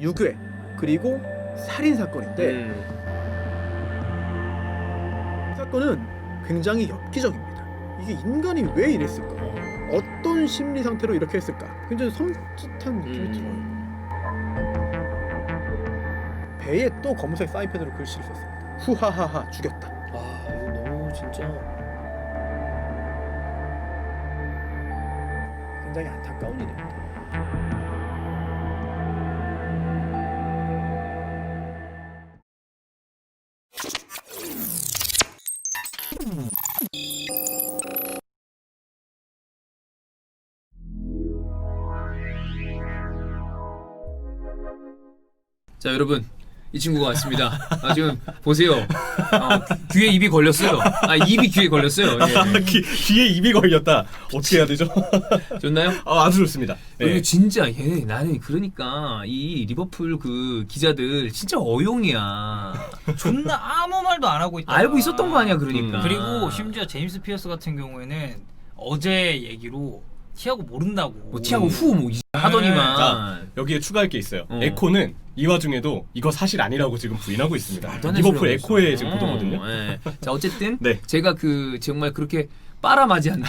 유괴 그리고 살인 사건인데 이 사건은 굉장히 엽기적입니다. 이게 인간이 왜 이랬을까? 어떤 심리 상태로 이렇게 했을까? 굉장히 섬찟한 느낌이 들어요. 배에 또 검은색 사인펜으로 글씨를 썼습니다. 후하하하 죽였다. 아 이거 너무 진짜 굉장히 안타까운 일입니다. 자 여러분 이 친구가 왔습니다. 지금 보세요. 귀에 입이 걸렸어요. 입이 귀에 걸렸어요. 예. 귀에 입이 걸렸다. 어떻게 해야 되죠? 좋나요? 아주 좋습니다. 그리고 네. 진짜 나는 그러니까 이 리버풀 그 기자들 진짜 어용이야. 존나 아무 말도 안 하고 있다. 알고 있었던 거 아니야 그러니까. 그리고 심지어 제임스 피어스 같은 경우에는 어제 얘기로 티아고 모른다고. 뭐 티아고 후 뭐 하더니만. 자, 여기에 추가할 게 있어요. 에코는 이 와중에도 이거 사실 아니라고 지금 부인하고 있습니다. 리버풀 에코에 지금 보도거든요. 예. 자 어쨌든 네. 제가 그 정말 그렇게 빨아마지 않던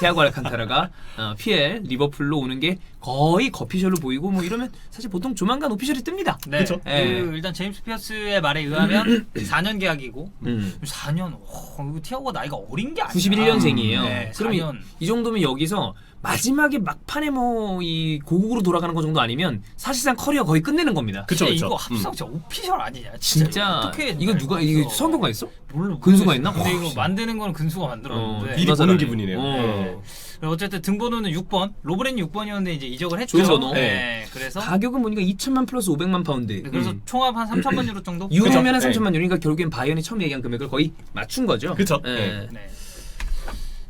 티아고 알칸타라가 PL 리버풀로 오는 게 거의 거피셜로 보이고 뭐 이러면 사실 보통 조만간 오피셜이 뜹니다. 네. 그쵸? 일단 제임스 피어스의 말에 의하면 4년 계약이고 4년. 이거 티아고가 나이가 어린 게 아니야. 91년생이에요. 네, 그럼 4년. 이 정도면 여기서 마지막에 막판에 뭐 이 고국으로 돌아가는 거 정도 아니면 사실상 커리어 거의 끝내는 겁니다. 그쵸, 근데 그쵸. 이거 합성 진짜 오피셜 아니냐? 진짜 어떻게 이거 누가 이거 성교가 있어? 몰라. 근수가 있나? 근데 와, 이거 만드는 거는 근수가 만들었는데. 미리 보는 기분이네요. 네. 어쨌든 등번호는 6번. 로브렌이 6번이었는데 이제 이적을 했죠. 좋은 번호. 네. 그래서 가격은 보니까 2천만 플러스 500만 파운드. 그래서 총합 한 3천만 유로 정도. 유로면 한 그쵸? 3천만 유로니까 결국엔 바이언이 처음 얘기한 금액을 거의 맞춘 거죠. 그쵸? 예. 네.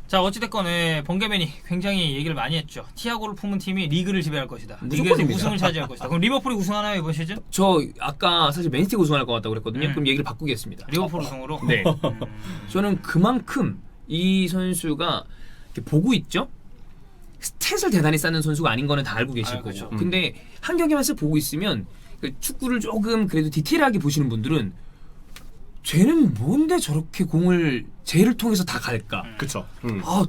자 어찌됐건 번개맨이 굉장히 얘기를 많이 했죠. 티아고를 품은 팀이 리그를 지배할 것이다. 리그에서 무조건입니다. 우승을 차지할 것이다. 그럼 리버풀이 우승하나요 이번 시즌? 저 아까 사실 맨시티가 우승할 것 같다고 그랬거든요. 음. 그럼 얘기를 바꾸겠습니다. 리버풀 우승으로. 네. 저는 그만큼 이 선수가 이렇게 보고 있죠. 스탯을 대단히 쌓는 선수가 아닌 거는 다 알고 계실 거고. 그렇죠. 근데 한 경기만 쓱 보고 있으면 그 축구를 조금 그래도 디테일하게 보시는 분들은 쟤는 뭔데 저렇게 공을 쟤를 통해서 다 갈까? 그쵸.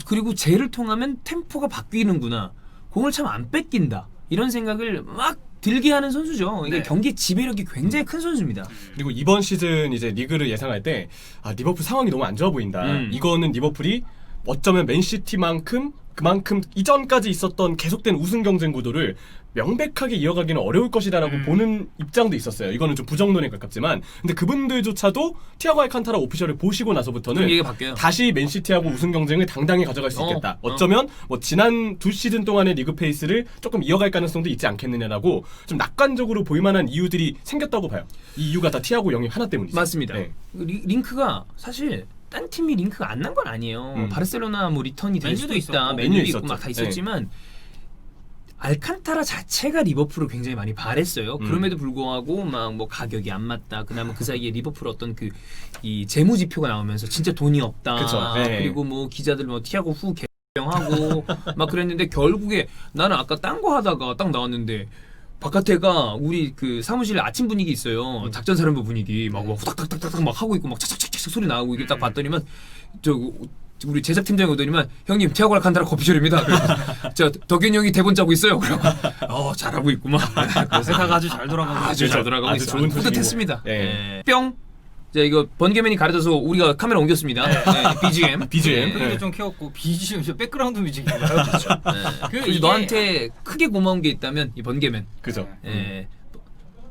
그리고 쟤를 통하면 템포가 바뀌는구나. 공을 참 안 뺏긴다. 이런 생각을 막 들게 하는 선수죠. 이게 네. 경기 지배력이 굉장히 큰 선수입니다. 그리고 이번 시즌 이제 리그를 예상할 때 리버풀 상황이 너무 안 좋아 보인다. 이거는 리버풀이 어쩌면 맨시티만큼 그만큼 이전까지 있었던 계속된 우승 경쟁 구도를 명백하게 이어가기는 어려울 것이다라고 보는 입장도 있었어요. 이거는 좀 부정론에 가깝지만 근데 그분들조차도 티아고 알칸타라 오피셜을 보시고 나서부터는 그럼 얘기가 바뀌어요. 다시 맨시티하고 우승 경쟁을 당당히 가져갈 수 있겠다. 어쩌면 뭐 지난 2시즌 동안의 리그 페이스를 조금 이어갈 가능성도 있지 않겠느냐라고 좀 낙관적으로 보일만한 이유들이 생겼다고 봐요. 이 이유가 다 티아고 영입 하나 때문이죠. 맞습니다. 네. 링크가 사실 딴 팀이 링크가 안 난 건 아니에요. 바르셀로나 뭐 리턴이 될 수도 맨유도 있다. 있었고. 맨유도 있고 있었죠. 막 다 있었지만 알칸타라 자체가 리버풀을 굉장히 많이 바랬어요. 그럼에도 불구하고 막 뭐 가격이 안 맞다. 그다음에 그 사이에 리버풀 어떤 그 이 재무 지표가 나오면서 진짜 돈이 없다. 그쵸. 네. 그리고 뭐 기자들 뭐 티아고 후 개명하고 막 그랬는데 결국에 나는 아까 딴 거 하다가 딱 나왔는데 바깥에가 우리 그 사무실 아침 분위기 있어요. 작전사령부 분위기 막 후닥닥닥닥 막 하고 있고 막 착착착착 소리 나오고 이게 딱 봤더니만 우리 제작팀장이 오더니만 형님 티아고 알칸타라 커피숍입니다. 저 덕현 형이 대본 짜고 있어요. 그럼 잘하고 있구만. 회사가 아주 잘 돌아가고 아주 잘 돌아가고 아주 있어. 좋은 뿌듯했습니다. 네. 뿅. 자 이거 번개맨이 가려져서 우리가 카메라 옮겼습니다. BGM. BGM. 분위기 좀 키웠고 BGM 저 백그라운드 뮤직인가요? 그리고 너한테 크게 고마운 게 있다면 이 번개맨. 그죠.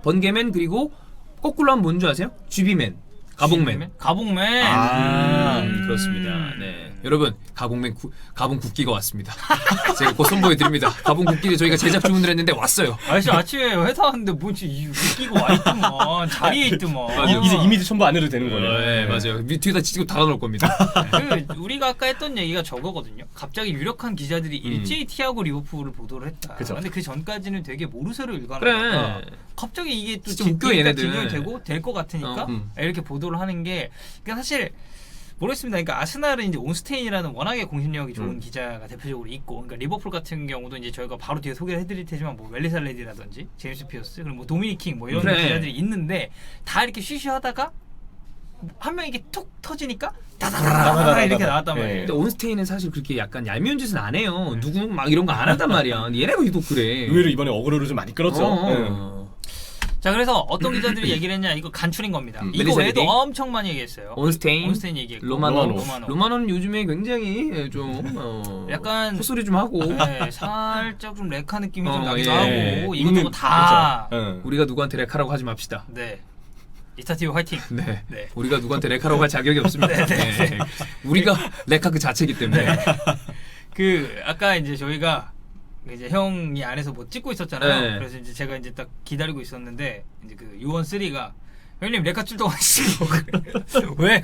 번개맨 그리고 거꾸로 하면 뭔지 아세요? 쥐비맨. 가봉맨. 가봉맨. 그렇습니다. 네. 여러분, 가봉 국기가 왔습니다. 제가 곧 선보여드립니다. 가봉 국기를 저희가 제작 주문을 했는데 왔어요. 아저씨 아침에 회사 왔는데 뭔지 끼고 와 있더만. 자리에 있더만. 맞아요. 이제 이미지 첨부 안 해도 되는 거네요. 네, 맞아요. 뒤에다 찍고 달아놓을 겁니다. 우리가 아까 했던 얘기가 저거거든요. 갑자기 유력한 기자들이 일제히 티아고 리버풀을 보도를 했다. 그죠. 근데 그 전까지는 되게 모르쇠로 그래. 일관하다가 갑자기 이게 또 진짜 웃겨, 얘네들. 진정이 되고 될 것 같으니까 이렇게 보도를 하는 게 그러니까 사실 모르겠습니다. 그러니까 아스날은 이제 온스테인이라는 워낙에 공신력이 좋은 기자가 대표적으로 있고, 그러니까 리버풀 같은 경우도 이제 저희가 바로 뒤에 소개를 해드릴 테지만 뭐 웰리살레디라든지 제임스 피어스 그리고 뭐 도미닉 킹 뭐 이런 그래. 기자들이 있는데 다 이렇게 쉬쉬하다가 한 명이 이렇게 툭 터지니까 다다다다다 이렇게 나왔단 네. 말이에요. 근데 온스테인은 사실 그렇게 약간 얄미운 짓은 안 해요. 누구 막 이런 거 안 한단 말이야. 근데 얘네가 유독 그래. 의외로 이번에 어그로를 좀 많이 끌었죠. 자, 그래서 어떤 기자들이 얘기를 했냐, 이거 간추린 겁니다. 이거 멜리살레디? 외에도 엄청 많이 얘기했어요. 온스테인, 얘기했고 로마노. 로마노는 요즘에 굉장히 좀 약간 헛소리 좀 하고 네, 살짝 좀 레카 느낌이 좀 나기도 예. 하고 이것저것 다 그렇죠. 우리가 누구한테 레카라고 하지 맙시다. 네. 이스타티브 화이팅. 네. 네. 우리가 누구한테 레카라고 할 자격이 없습니다. 네. 우리가 레카 그 자체이기 때문에. 그 아까 이제 저희가 이제 형이 안에서 뭐 찍고 있었잖아요. 네. 그래서 이제 제가 이제 딱 기다리고 있었는데 이제 그 유원 3가 형님 레카 출동 하시고 왜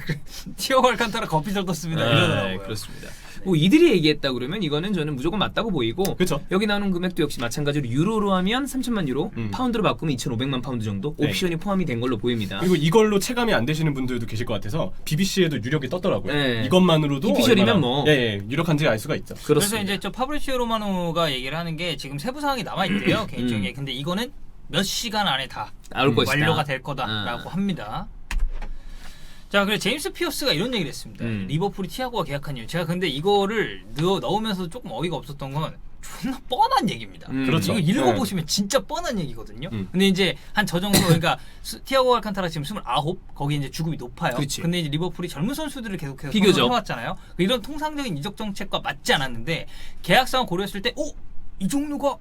티어 알칸타라 거피절 떴습니다 이러더라고요. 그렇습니다. 뭐 이들이 얘기했다 그러면 이거는 저는 무조건 맞다고 보이고 그렇죠. 여기 나오는 금액도 역시 마찬가지로 유로로 하면 3천만 유로, 파운드로 바꾸면 2,500만 파운드 정도 네. 옵션이 포함이 된 걸로 보입니다. 그리고 이걸로 체감이 안 되시는 분들도 계실 것 같아서 BBC에도 유력이 떴더라고요. 네. 이것만으로도 이피셜이면 얼마나, 뭐. 유력한지 알 수가 있죠. 그래서 그렇습니다. 이제 저 파브리치오 로마노가 얘기를 하는 게 지금 세부 사항이 남아 있대요 개인적인. 근데 이거는 몇 시간 안에 다 나올 것이다. 완료가 될 거다라고 합니다. 자, 그래 제임스 피어스가 이런 얘기를 했습니다. 리버풀이 티아고와 계약한 이유. 제가 근데 이거를 넣으면서 조금 어이가 없었던 건 존나 뻔한 얘기입니다. 그렇죠. 이거 읽어보시면 진짜 뻔한 얘기거든요. 근데 이제 한 저 정도 그러니까 티아고 알칸타라 지금 29, 거기 이제 주급이 높아요. 그치. 근데 이제 리버풀이 젊은 선수들을 계속해서 비교적. 해왔잖아요. 이런 통상적인 이적 정책과 맞지 않았는데 계약 상황 고려했을 때, 이 종류가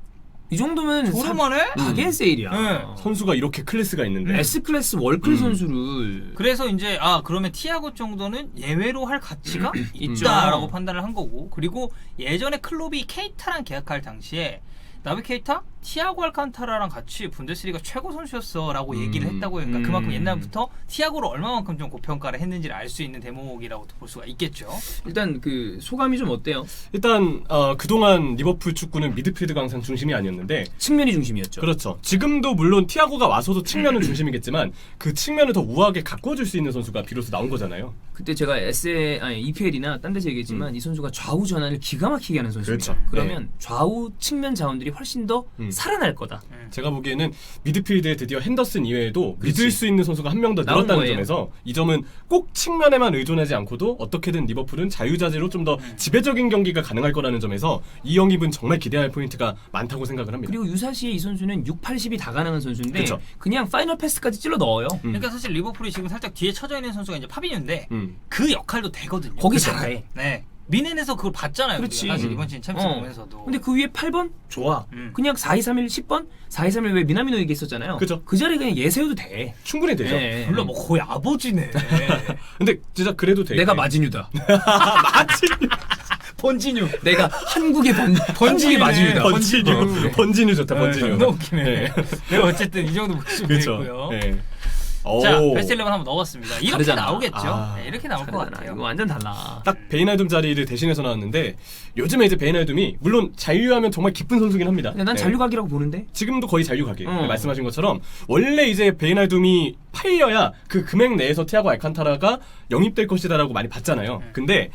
이 정도면 저렴하네? 가게 세일이야. 네. 선수가 이렇게 클래스가 있는데 S클래스 월클 선수를 그래서 이제 그러면 티아고 정도는 예외로 할 가치가 있죠. 있다라고 판단을 한 거고, 그리고 예전에 클롭이 케이타랑 계약할 당시에 나비 케이타, 티아고 알칸타라랑 같이 분데스리가 최고 선수였어라고 얘기를 했다고 해요. 그러니까 그만큼 옛날부터 티아고를 얼마만큼 좀 고평가를 했는지를 알 수 있는 대목이라고 볼 수가 있겠죠. 일단 그 소감이 좀 어때요? 일단 그동안 리버풀 축구는 미드필드가 항상 중심이 아니었는데 측면이 중심이었죠. 그렇죠. 지금도 물론 티아고가 와서도 측면은 중심이겠지만 그 측면을 더 우아하게 가꿔줄 수 있는 선수가 비로소 나온 거잖아요. 그때 제가 EPL이나 딴 데서 얘기했지만 이 선수가 좌우 전환을 기가 막히게 하는 선수입니다. 그렇죠. 그러면 좌우 측면 자원들이 훨씬 더 살아날 거다. 제가 보기에는 미드필드에 드디어 핸더슨 이외에도 그렇지. 믿을 수 있는 선수가 한 명 더 나온 늘었다는 거예요. 점에서 이 점은 꼭 측면에만 의존하지 않고도 어떻게든 리버풀은 자유자재로 좀 더 지배적인 경기가 가능할 거라는 점에서 이 영입은 정말 기대할 포인트가 많다고 생각을 합니다. 그리고 유사시에 이 선수는 6, 80이 다 가능한 선수인데 그쵸. 그냥 파이널 패스까지 찔러 넣어요. 그러니까 사실 리버풀이 지금 살짝 뒤에 쳐져 있는 선수가 이제 파비뉴인데 그 역할도 되거든요. 거기 그쵸? 잘해. 네. 미넨에서 그걸 봤잖아요. 그렇지. 우리가 사실 이번 시즌 챔피언스 어. 보면서도. 근데 그 위에 8번 좋아. 그냥 4-2-3-1 10번 4-2-3-1 왜 미나미노 얘기했었잖아요. 그죠. 그 자리에 그냥 얘세워도 돼. 충분히 되죠. 예. 물론 뭐 거의 아버지네. 근데 진짜 그래도 되게 내가 마지뉴다. 번지뉴. 내가 한국의 한국의 마지뉴다. 번지뉴 좋다. 번지뉴. 존나 웃기네. 네. 내가 어쨌든 이 정도 목숨이 그렇죠. 되고요. 네. 자, 오. 베스트 11 한번 넣어봤습니다. 이렇게 다르잖아. 나오겠죠. 아. 네, 이렇게 나올 것 다르잖아. 같아요. 이거 완전 달라. 딱 베이나둠 자리를 대신해서 나왔는데 요즘에 이제 베이나둠이 물론 잔류하면 정말 기쁜 선수긴 합니다. 근데 난 네. 잔류각이라고 보는데. 지금도 거의 잔류가게 말씀하신 것처럼 원래 이제 베이나둠이 팔려야 그 금액 내에서 티아고 알칸타라가 영입될 것이다라고 많이 봤잖아요. 근데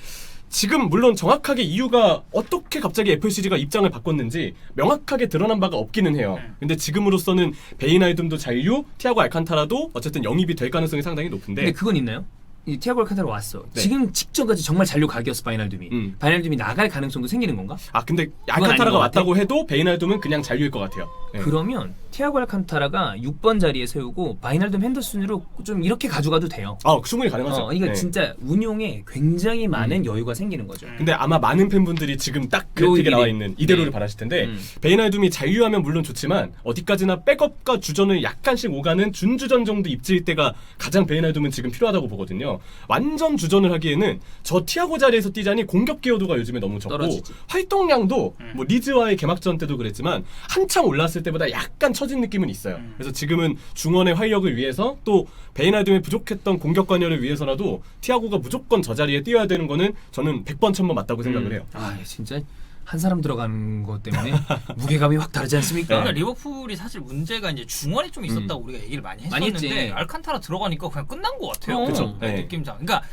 지금 물론 정확하게 이유가 어떻게 갑자기 FCG가 입장을 바꿨는지 명확하게 드러난 바가 없기는 해요. 근데 지금으로서는 베이나둠도 잔류, 티아고 알칸타라도 어쨌든 영입이 될 가능성이 상당히 높은데 근데 그건 있나요? 이 티아고 알칸타라 왔어. 네. 지금 직전까지 정말 잔류각이었어 바이날둠이. 바이날둠이 나갈 가능성도 생기는 건가? 근데 아닌 것 알칸타라가 같아. 왔다고 해도 베이나둠은 그냥 잔류일 것 같아요. 네. 그러면 티아고 알칸타라가 6번 자리에 세우고 바이날둠 핸더슨으로 좀 이렇게 가져가도 돼요. 충분히 가능하죠. 이거 네. 진짜 운용에 굉장히 많은 여유가 생기는 거죠. 근데 아마 많은 팬분들이 지금 딱 그래픽에 일이. 나와 있는 이대로를 네. 바라실 텐데 베이나둠이 잔류하면 물론 좋지만 어디까지나 백업과 주전을 약간씩 오가는 준주전 정도 입지일 때가 가장 베이나둠은 지금 필요하다고 보거든요. 완전 주전을 하기에는 저 티아고 자리에서 뛰자니 공격 기여도가 요즘에 너무 적고 떨어지지. 활동량도 뭐 리즈와의 개막전 때도 그랬지만 한창 올랐을 때보다 약간 처진 느낌은 있어요. 그래서 지금은 중원의 활력을 위해서 또 베이나둠의 부족했던 공격 관여를 위해서라도 티아고가 무조건 저 자리에 뛰어야 되는 거는 저는 100번 1000번 맞다고 생각을 해요. 진짜 한 사람 들어간 것 때문에 무게감이 확 다르지 않습니까? 그러니까 리버풀이 사실 문제가 이제 중원에 좀 있었다고 우리가 얘기를 많이 많이 했었는데 했지. 알칸타라 들어가니까 그냥 끝난 것 같아요. 그쵸. 네. 느낌상. 그러니까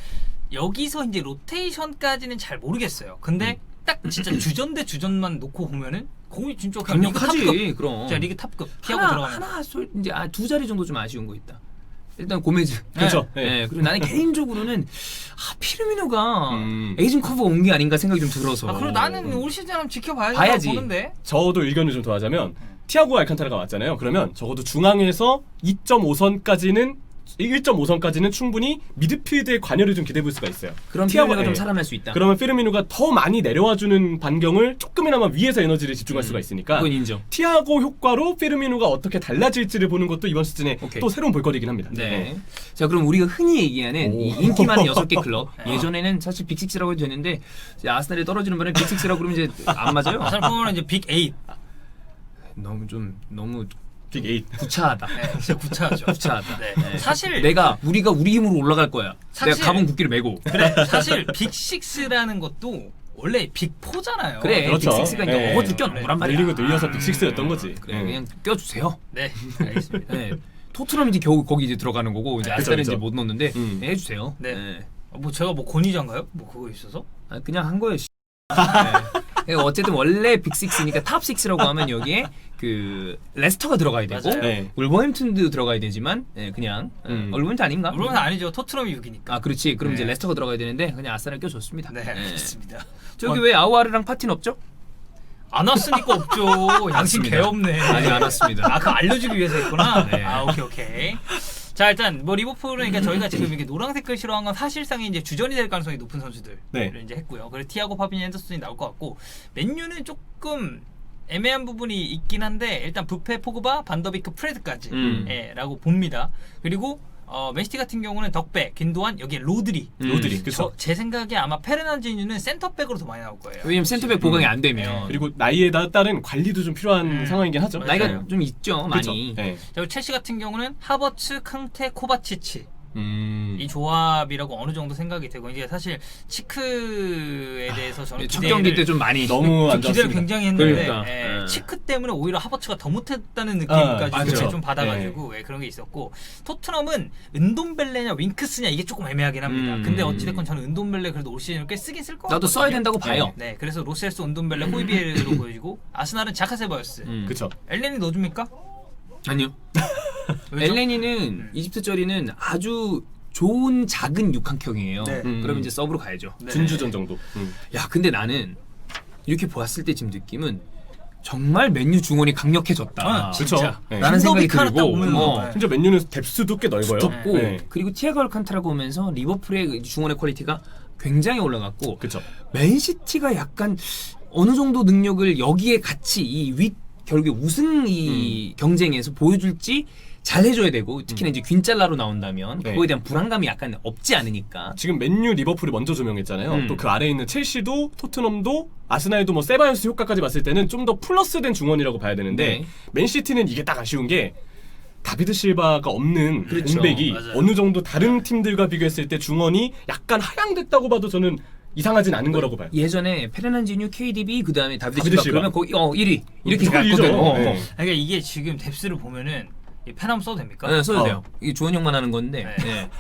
여기서 이제 로테이션까지는 잘 모르겠어요. 근데 딱 진짜 주전 대 주전만 놓고 보면은 거의 진짜 그냥 리그 탑급. 강력하지. 그럼. 진짜 리그 탑급 티아고 들어가면. 하나 이제 두 자리 정도 좀 아쉬운 거 있다. 일단 고메즈. 그렇죠. 네. 네. 그리고 나는 개인적으로는 피르미노가 에이징 커브가 온 게 아닌가 생각이 좀 들어서. 그리고 나는 올 시즌 한번 지켜봐야지 봐야지. 보는데. 저도 의견을 좀 더하자면 티아고 알칸타라가 왔잖아요. 그러면 적어도 중앙에서 1.5선까지는 충분히 미드필드의 관여를 좀 기대해볼 수가 있어요. 그런 티아고- 피르미노가 좀 예. 살아날 수 있다. 그러면 피르미누가 더 많이 내려와주는 반경을 조금이나마 위에서 에너지를 집중할 수가 있으니까 그건 인정. 티아고 효과로 피르미누가 어떻게 달라질지를 보는 것도 이번 시즌에 오케이. 또 새로운 볼거리긴 합니다. 네. 자, 그럼 우리가 흔히 얘기하는 오. 이 인기 많은 6개 클럽. 예전에는 사실 빅6라고 해도 되는데 이제 아스날이 떨어지는 바람에 빅6라고 그러면 이제 안 맞아요. 아스날 보면 이제 빅 8. 너무 빅 8. 구차하다. 네, 진짜 구차하죠. 구차하다. 네. 네. 사실 우리가 우리 힘으로 올라갈 거야. 사실- 내가 가본 국기를 메고. 그래 사실 빅 6라는 것도 원래 빅 4잖아요. 그래. 그렇죠. 빅6가 네. 이제 어디 껴놓으란 말이야. 늘리고 늘려서 빅 6였던 거지. 그래, 네. 그냥 껴주세요. 네, 알겠습니다. 네. 토트넘 이제 겨우 거기 이제 들어가는 거고 이제 그쵸, 아스날은 그쵸. 이제 못 넣는데 네, 해주세요. 네. 뭐 제가 뭐 권위자인가요? 뭐 그거 있어서? 아, 그냥 한 거예요. 네. 어쨌든 원래 빅6니까 탑6라고 하면 여기에 그 레스터가 들어가야 되고 맞아요. 네. 울버햄튼도 들어가야 되지만 그냥 울버햄튼 아닌가? 물론 아니죠. 토트넘이 6이니까. 아 그렇지. 그럼 네. 이제 레스터가 들어가야 되는데 그냥 아스날 껴줬습니다. 네, 알겠습니다. 저기 왜 아우아르랑 파티는 없죠? 안 왔으니까 없죠. 양심 맞습니다. 개 없네. 아니 안 왔습니다. 아, 그거 알려주기 위해서 했구나. 네. 아, 오케이. 자, 일단 뭐 리버풀은 그러니까 저희가 지금 이렇게 노란색을 싫어한 건 사실상에 이제 주전이 될 가능성이 높은 선수들을 네. 이제 했고요. 그리고 티아고, 파비니, 핸더슨이 나올 것 같고, 맨유는 조금 애매한 부분이 있긴 한데 일단 부페, 포그바, 반더비크, 프레드까지 라고 봅니다. 그리고 맨시티 같은 경우는 덕배, 긴도안, 여기에 로드리. 로드리. 그렇죠. 제 생각에 아마 페르난지뉴는 센터백으로 더 많이 나올 거예요. 왜냐면 센터백 보강이 안 되면 그리고 나이에 따른 관리도 좀 필요한 상황이긴 하죠. 맞아요. 나이가 좀 있죠 그렇죠. 많이. 네. 그리고 첼시 같은 경우는 하버츠, 캉테, 코바치치 이 이 조합이라고 어느 정도 생각이 되고 이제 사실 치크에 대해서 저는 첫 경기 때 좀 많이 너무 안 기대를 좋았습니다. 굉장히 했는데 그러니까. 치크 때문에 오히려 하버츠가 더 못했다는 느낌까지 맞죠. 좀 받아가지고 그런 게 있었고 토트넘은 은돔벨레냐 윙크스냐 이게 조금 애매하긴 합니다. 근데 어찌됐건 저는 은돔벨레 그래도 올 시즌을 꽤 쓰긴 쓸 것 같거든요. 나도 써야 된다고 봐요. 네, 그래서 로셀스, 은돔벨레, 호이비에르로 보여지고 아스날은 자카세바요스. 그렇죠. 엘렌이 넣어줍니까? 아니요. 왜죠? 엘레니는 이집트 쩌리는 아주 좋은 작은 육각형이에요. 네. 그럼 이제 서브로 가야죠. 네. 준주전 정도. 야 근데 나는 이렇게 보았을 때 지금 느낌은 정말 맨유 중원이 강력해졌다. 아, 그렇죠. 진짜. 네. 라는 생각이 빈더비크 하나 딱 들고 오면 네. 심지어 맨유는 뎁스도 꽤 넓어요. 덥고 네. 그리고 티아고 알칸타라가 오면서 리버풀의 중원의 퀄리티가 굉장히 올라갔고 그렇죠. 맨시티가 약간 어느 정도 능력을 여기에 같이 이 윗 결국에 우승 이 경쟁에서 보여줄지 잘 해줘야 되고 특히나 이제 균잘라로 나온다면 네. 그거에 대한 불안감이 약간 없지 않으니까. 지금 맨유, 리버풀이 먼저 조명했잖아요. 또 그 아래에 있는 첼시도, 토트넘도, 아스날도 뭐 세바이오스 효과까지 봤을 때는 좀 더 플러스된 중원이라고 봐야 되는데 네. 맨시티는 이게 딱 아쉬운 게 다비드 실바가 없는 그렇죠. 공백이 맞아요. 어느 정도 다른 팀들과 비교했을 때 중원이 약간 하향됐다고 봐도 저는 이상하진 않은 거라고 봐요. 예전에 페르난지뉴, KDB 그 다음에 다비드 다비드 실바 실바. 그러면 거기 1위 이렇게 무조건 갔거든. 이기죠. 네. 그러니까 이게 지금 뎁스를 보면은 이 페남 써도 됩니까? 네, 써도 어. 돼요. 이게 좋은 형만 하는 건데. 네. 네.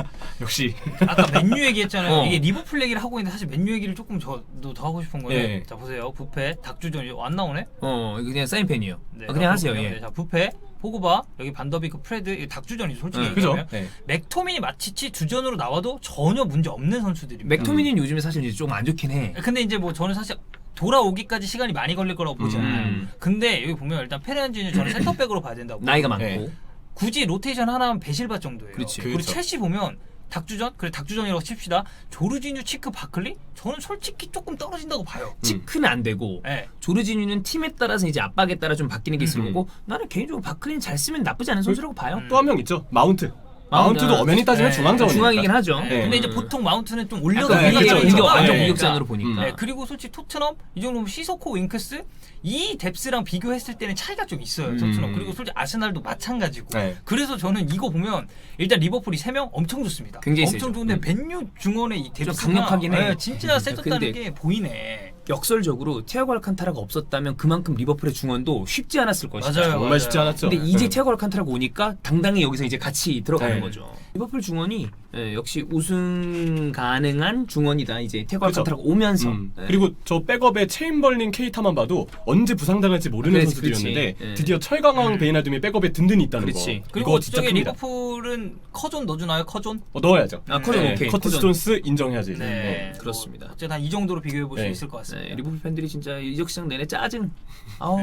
역시 아까 맨유 얘기했잖아요. 어. 이게 리버풀 얘기를 하고 있는데 사실 맨유 얘기를 조금 저도 더 하고 싶은 거예요. 네. 자 보세요. 부페, 닥주전 이거 안 나오네? 이거 그냥 사인펜이에요. 네, 아, 그냥 하세요. 네, 예. 자 부페, 포그바, 여기 반더비크, 프레드, 이게 닥주전이죠. 솔직히 네, 그죠? 얘기하면. 네. 맥토미니, 마치치 주전으로 나와도 전혀 문제 없는 선수들입니다. 맥토미니는 요즘에 사실 이제 조금 안 좋긴 해. 근데 이제 뭐 저는 사실 돌아오기까지 시간이 많이 걸릴 거라고 보지 않아요. 근데 여기 보면 일단 페르난지뉴 저는 센터백으로 봐야 된다고. 나이가 많고. 네. 굳이 로테이션 하나면 베실바 정도예요. 그렇지. 그리고 그렇죠. 첼시 보면 닥주전? 그래 닥주전이라고 칩시다. 조르지뉴, 치크, 바클리? 저는 솔직히 조금 떨어진다고 봐요. 치크는 안 되고 네. 조르지뉴는 팀에 따라서 이제 압박에 따라 좀 바뀌는 게 있을 거고 나는 개인적으로 바클리는 잘 쓰면 나쁘지 않은 선수라고 봐요. 또 한 명 있죠. 마운트. 마운트도 엄연히 따지면 네. 중앙자원이니까. 중앙이긴 하죠. 네. 네. 근데 이제 보통 마운트는 좀 올려서 약간 네, 그렇죠, 공격, 그렇죠. 완전 네. 공격장으로 보니까. 네, 그리고 솔직히 토트넘 이 정도면 시소코, 윙크스 이 뎁스랑 비교했을 때는 차이가 좀 있어요. 토트넘. 그리고 솔직히 아스날도 마찬가지고. 네. 그래서 저는 이거 보면 일단 리버풀이 3명 엄청 좋습니다. 굉장히 엄청 세죠. 좋은데 맨유 중원의 이 뎁스가 강력하긴 해. 진짜 세졌다는 근데 게 보이네. 역설적으로 티아고 알칸타라가 없었다면 그만큼 리버풀의 중원도 쉽지 않았을 것이다. 맞아요. 정말 쉽지 않았죠. 근데 이제 네. 티아고 알칸타라가 오니까 당당히 여기서 이제 같이 들어가는 네. 거죠. 리버풀 중원이 예, 역시 우승 가능한 중원이다. 이제 티아고 그쵸. 알칸타라가 오면서 예. 그리고 저 백업의 체인벌린 케이타만 봐도 언제 부상당할지 모르는 그렇지, 선수들이었는데 그렇지. 예. 드디어 철강왕 베이나둠이 백업에 든든히 있다는 그렇지. 거. 그리고 이거 진짜 저게 큽니다. 리버풀은 커존 넣어주나요? 커존? 넣어야죠. 아, 커존 네, 오케이. 커트 커존. 스톤스 인정해야지. 이제. 네, 그렇습니다. 어쨌든 한 이 정도로 비교해 볼 수 네. 있을 것 같습니다. 네, 리버풀 팬들이 진짜 이적 시장 내내 짜증. 아우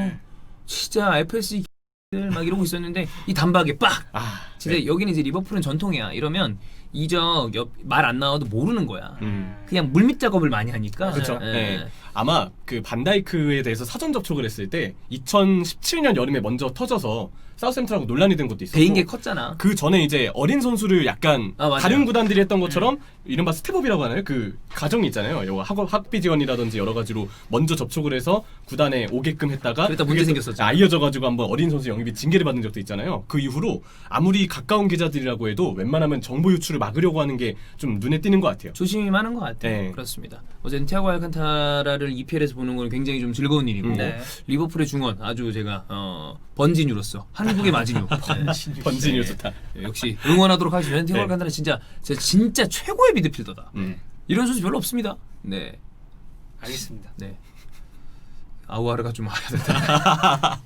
진짜 FSG 막 이러고 있었는데 이 단박에 빡. 아, 진짜 네. 여기는 이제 리버풀은 전통이야. 이러면 이적 말 안 나와도 모르는 거야. 음. 그냥 물밑 작업을 많이 하니까. 그렇죠. 예. 네. 아마 그 반다이크에 대해서 사전 접촉을 했을 때 2017년 여름에 먼저 터져서 사우스햄튼하고 논란이 된 것도 있었고 대인계 컸잖아. 그 전에 이제 어린 선수를 약간 아, 맞아요. 다른 구단들이 했던 것처럼 이른바 스텝업이라고 하나요? 그 과정이 있잖아요. 요거 학비 지원이라든지 여러 가지로 먼저 접촉을 해서 구단에 오게끔 했다가 그랬다 문제 그게 또 생겼었죠. 알려져가지고 한번 어린 선수 영입이 징계를 받은 적도 있잖아요. 그 이후로 아무리 가까운 기자들이라고 해도 웬만하면 정보 유출을 막으려고 하는 게 좀 눈에 띄는 것 같아요. 조심하는 것 같아요. 네. 그렇습니다. 어쨌든 티아고 알칸타라를 EPL에서 보는 건 굉장히 좀 즐거운 일이고 네. 리버풀의 중원 아주 제가 번진유로서 한국의 마진유. 번진이 좋다. 네, 역시 응원하도록 하시면 티아고 네. 알칸타라 진짜 최고의 미드필더다. 이런 선수 별로 없습니다. 네. 알겠습니다. 네. 아우아르가 좀 와야 된다.